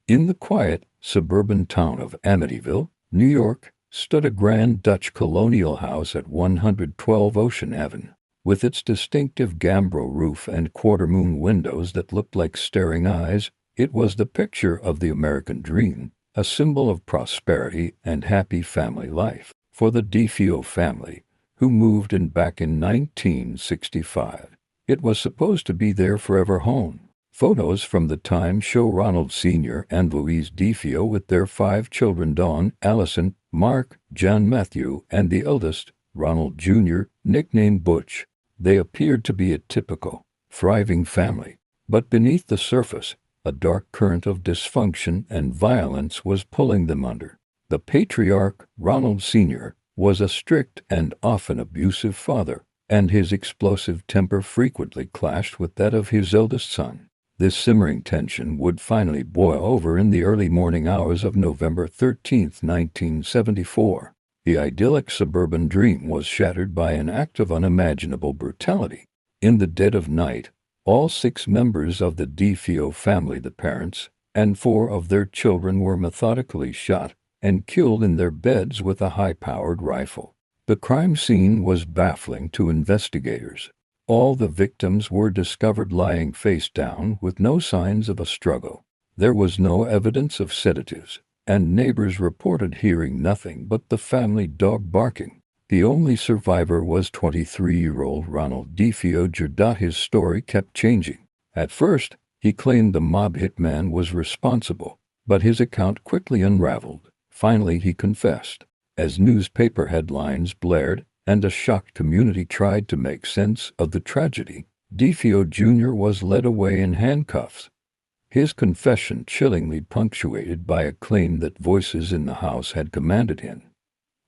In the quiet, suburban town of Amityville, New York, stood a grand Dutch colonial house at 112 Ocean Avenue. With its distinctive gambrel roof and quarter-moon windows that looked like staring eyes, it was the picture of the American dream, a symbol of prosperity and happy family life. For the DeFeo family, who moved in back in 1965, it was supposed to be their forever home. Photos from the time show Ronald Sr. and Louise DeFeo with their 5 children: Dawn, Allison, Mark, John Matthew, and the eldest, Ronald Jr., nicknamed Butch. They appeared to be a typical, thriving family, but beneath the surface, a dark current of dysfunction and violence was pulling them under. The patriarch, Ronald Sr., was a strict and often abusive father, and his explosive temper frequently clashed with that of his eldest son. This simmering tension would finally boil over in the early morning hours of November 13, 1974. The idyllic suburban dream was shattered by an act of unimaginable brutality. In the dead of night, all 6 members of the DeFeo family, the parents, and 4 of their children, were methodically shot and killed in their beds with a high-powered rifle. The crime scene was baffling to investigators. All the victims were discovered lying face down with no signs of a struggle. There was no evidence of sedatives, and neighbors reported hearing nothing but the family dog barking. The only survivor was 23-year-old Ronald DeFeo Jr. His story kept changing. At first, he claimed the mob hitman was responsible, but his account quickly unraveled. Finally, he confessed. As newspaper headlines blared and a shocked community tried to make sense of the tragedy, DeFeo Jr. was led away in handcuffs. His confession chillingly punctuated by a claim that voices in the house had commanded him,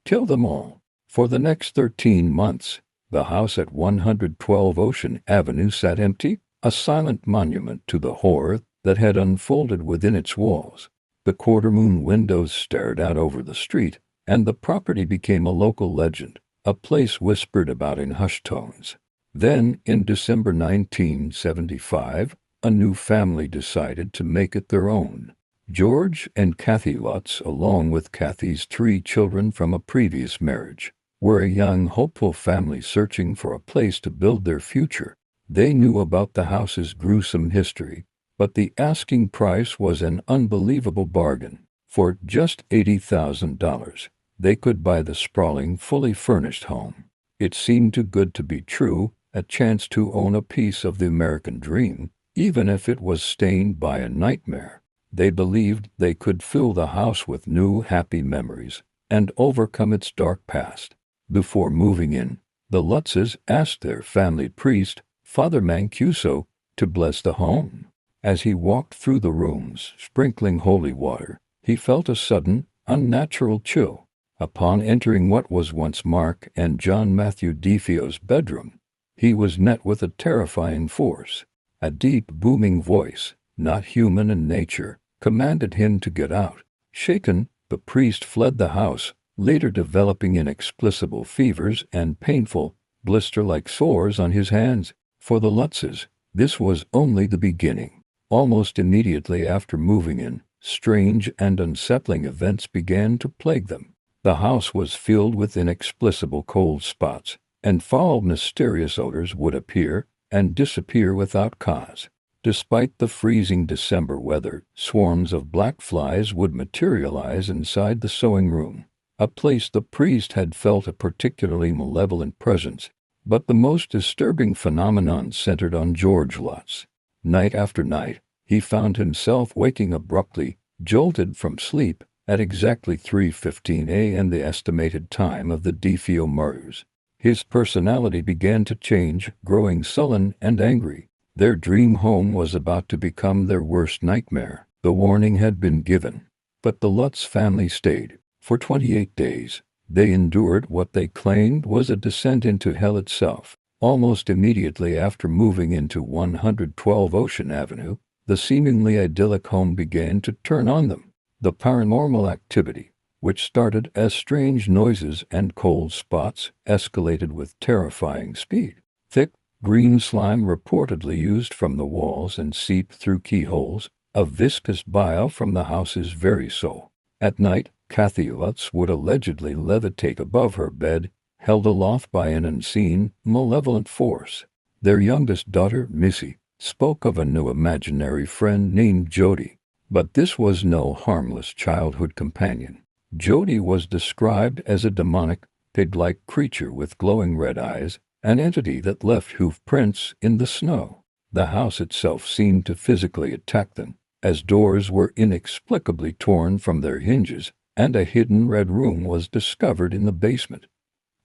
"Kill them all." For the next 13 months, the house at 112 Ocean Avenue sat empty, a silent monument to the horror that had unfolded within its walls. The quarter-moon windows stared out over the street, and the property became a local legend, a place whispered about in hushed tones. Then, in December 1975, a new family decided to make it their own. George and Kathy Lutz, along with Kathy's 3 children from a previous marriage, were a young, hopeful family searching for a place to build their future. They knew about the house's gruesome history, but the asking price was an unbelievable bargain. For just $80,000, they could buy the sprawling, fully furnished home. It seemed too good to be true, a chance to own a piece of the American dream, even if it was stained by a nightmare. They believed they could fill the house with new, happy memories and overcome its dark past. Before moving in, the Lutzes asked their family priest, Father Mancuso, to bless the home. As he walked through the rooms, sprinkling holy water, he felt a sudden, unnatural chill. Upon entering what was once Mark and John Matthew DeFeo's bedroom, he was met with a terrifying force. A deep, booming voice, not human in nature, commanded him to get out. Shaken, the priest fled the house, later developing inexplicable fevers and painful, blister-like sores on his hands. For the Lutzes, this was only the beginning. Almost immediately after moving in, strange and unsettling events began to plague them. The house was filled with inexplicable cold spots, and foul, mysterious odors would appear and disappear without cause. Despite the freezing December weather, swarms of black flies would materialize inside the sewing room, a place the priest had felt a particularly malevolent presence. But the most disturbing phenomenon centered on George Lutz. Night after night, he found himself waking abruptly, jolted from sleep, at exactly 3:15 a.m., the estimated time of the DeFeo murders. His personality began to change, growing sullen and angry. Their dream home was about to become their worst nightmare. The warning had been given, but the Lutz family stayed. For 28 days, they endured what they claimed was a descent into hell itself. Almost immediately after moving into 112 Ocean Avenue, the seemingly idyllic home began to turn on them. The paranormal activity, which started as strange noises and cold spots, escalated with terrifying speed. Thick, green slime reportedly oozed from the walls and seeped through keyholes, a viscous bile from the house's very soul. At night, Kathy Lutz would allegedly levitate above her bed, held aloft by an unseen, malevolent force. Their youngest daughter, Missy, spoke of a new imaginary friend named Jody. But this was no harmless childhood companion. Jody was described as a demonic, pig-like creature with glowing red eyes, an entity that left hoof prints in the snow. The house itself seemed to physically attack them, as doors were inexplicably torn from their hinges, and a hidden red room was discovered in the basement.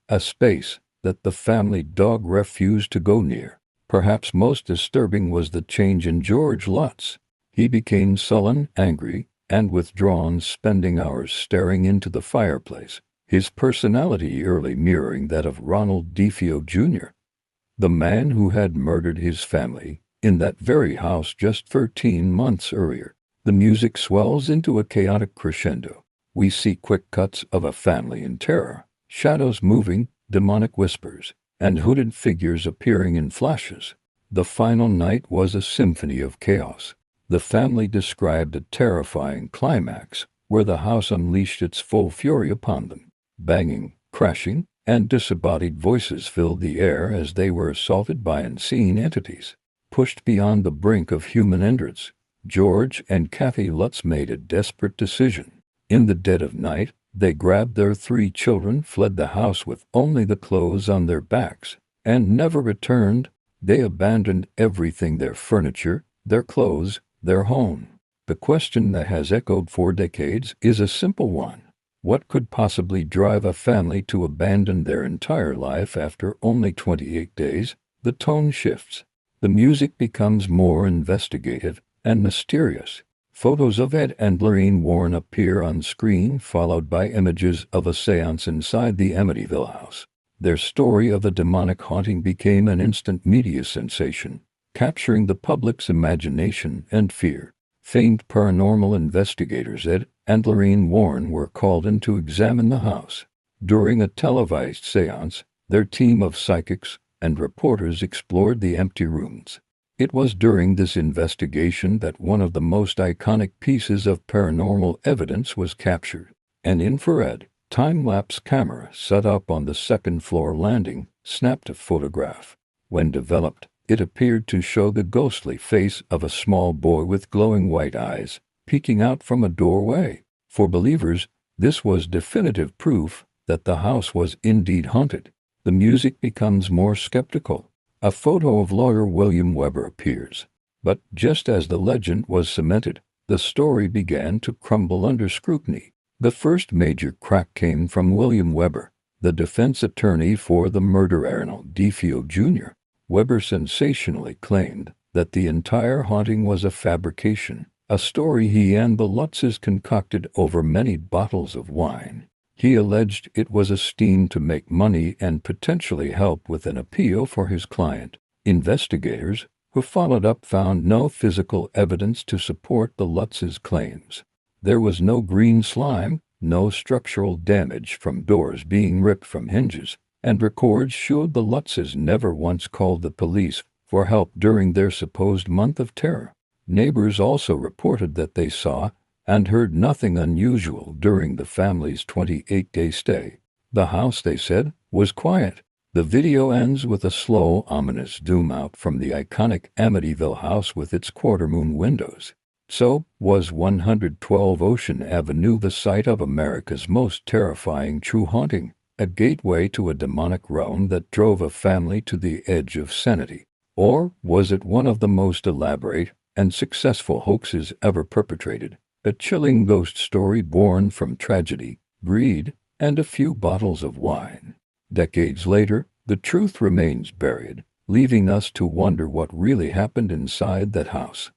A space that the family dog refused to go near. Perhaps most disturbing was the change in George Lutz. He became sullen, angry, and withdrawn, spending hours staring into the fireplace, his personality eerily mirroring that of Ronald DeFeo Jr., the man who had murdered his family in that very house just 13 months earlier. The music swells into a chaotic crescendo. We see quick cuts of a family in terror, shadows moving, demonic whispers, and hooded figures appearing in flashes. The final night was a symphony of chaos. The family described a terrifying climax where the house unleashed its full fury upon them. Banging, crashing, and disembodied voices filled the air as they were assaulted by unseen entities. Pushed beyond the brink of human endurance, George and Kathy Lutz made a desperate decision. In the dead of night, they grabbed their 3 children, fled the house with only the clothes on their backs, and never returned. They abandoned everything: their furniture, their clothes, their home. The question that has echoed for decades is a simple one. What could possibly drive a family to abandon their entire life after only 28 days? The tone shifts. The music becomes more investigative and mysterious. Photos of Ed and Lorraine Warren appear on screen, followed by images of a seance inside the Amityville house. Their story of a demonic haunting became an instant media sensation, capturing the public's imagination and fear. Famed paranormal investigators Ed and Lorraine Warren were called in to examine the house. During a televised seance, their team of psychics and reporters explored the empty rooms. It was during this investigation that one of the most iconic pieces of paranormal evidence was captured. An infrared, time-lapse camera set up on the second-floor landing snapped a photograph. When developed, it appeared to show the ghostly face of a small boy with glowing white eyes, peeking out from a doorway. For believers, this was definitive proof that the house was indeed haunted. The music becomes more skeptical. A photo of lawyer William Weber appears. But just as the legend was cemented, the story began to crumble under scrutiny. The first major crack came from William Weber, the defense attorney for the murderer Ronald DeFeo Jr. Weber sensationally claimed that the entire haunting was a fabrication, a story he and the Lutzes concocted over many bottles of wine. He alleged it was a scheme to make money and potentially help with an appeal for his client. Investigators who followed up found no physical evidence to support the Lutzes' claims. There was no green slime, no structural damage from doors being ripped from hinges, and records showed the Lutzes never once called the police for help during their supposed month of terror. Neighbors also reported that they saw and heard nothing unusual during the family's 28-day stay. The house, they said, was quiet. The video ends with a slow, ominous zoom out from the iconic Amityville house with its quarter-moon windows. So, was 112 Ocean Avenue the site of America's most terrifying true haunting, a gateway to a demonic realm that drove a family to the edge of sanity? Or was it one of the most elaborate and successful hoaxes ever perpetrated? A chilling ghost story born from tragedy, greed, and a few bottles of wine. Decades later, the truth remains buried, leaving us to wonder what really happened inside that house.